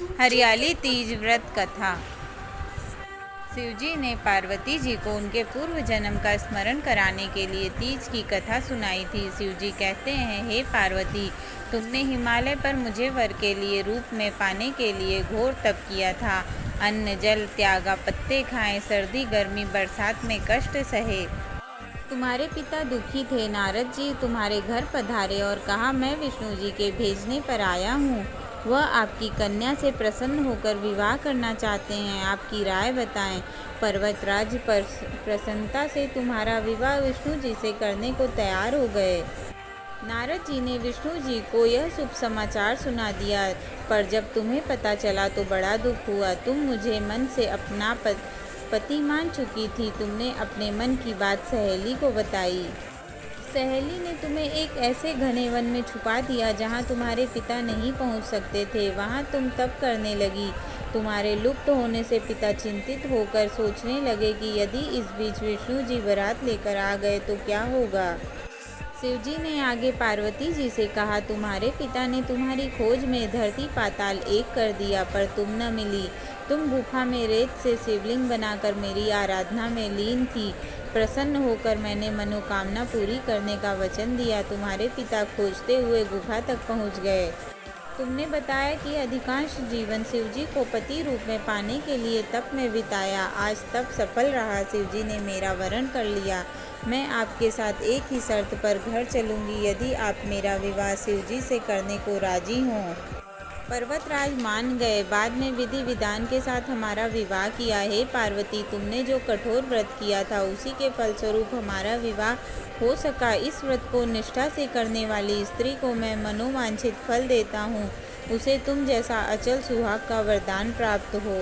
हरियाली तीज व्रत कथा। शिवजी ने पार्वती जी को उनके पूर्व जन्म का स्मरण कराने के लिए तीज की कथा सुनाई थी। शिवजी कहते हैं, हे पार्वती, तुमने हिमालय पर मुझे वर के लिए रूप में पाने के लिए घोर तप किया था। अन्न जल त्यागा, पत्ते खाए, सर्दी गर्मी बरसात में कष्ट सहे। तुम्हारे पिता दुखी थे। नारद जी तुम्हारे घर पधारे और कहा, मैं विष्णु जी के भेजने पर आया हूँ। वह आपकी कन्या से प्रसन्न होकर विवाह करना चाहते हैं। आपकी राय बताएं। पर्वतराज प्रसन्नता से तुम्हारा विवाह विष्णु जी से करने को तैयार हो गए। नारद जी ने विष्णु जी को यह शुभ समाचार सुना दिया, पर जब तुम्हें पता चला तो बड़ा दुख हुआ। तुम मुझे मन से अपना पति मान चुकी थी। तुमने अपने मन की बात सहेली को बताई। सहेली ने तुम्हें एक ऐसे घने वन में छुपा दिया जहाँ तुम्हारे पिता नहीं पहुँच सकते थे। वहाँ तुम तप करने लगी। तुम्हारे लुप्त होने से पिता चिंतित होकर सोचने लगे कि यदि इस बीच विष्णु जी बारात लेकर आ गए तो क्या होगा। शिवजी ने आगे पार्वती जी से कहा, तुम्हारे पिता ने तुम्हारी खोज में धरती पाताल एक कर दिया, पर तुम न मिली। तुम गुफा में रेत से शिवलिंग बनाकर मेरी आराधना में लीन थी। प्रसन्न होकर मैंने मनोकामना पूरी करने का वचन दिया। तुम्हारे पिता खोजते हुए गुफा तक पहुंच गए। तुमने बताया कि अधिकांश जीवन शिवजी को पति रूप में पाने के लिए तप में बिताया। आज तप सफल रहा। शिवजी ने मेरा वरण कर लिया। मैं आपके साथ एक ही शर्त पर घर चलूंगी, यदि आप मेरा विवाह शिवजी से करने को राजी हों। पर्वतराज मान गए। बाद में विधि विधान के साथ हमारा विवाह किया। हे पार्वती, तुमने जो कठोर व्रत किया था उसी के फलस्वरूप हमारा विवाह हो सका। इस व्रत को निष्ठा से करने वाली स्त्री को मैं मनोवांछित फल देता हूँ। उसे तुम जैसा अचल सुहाग का वरदान प्राप्त हो।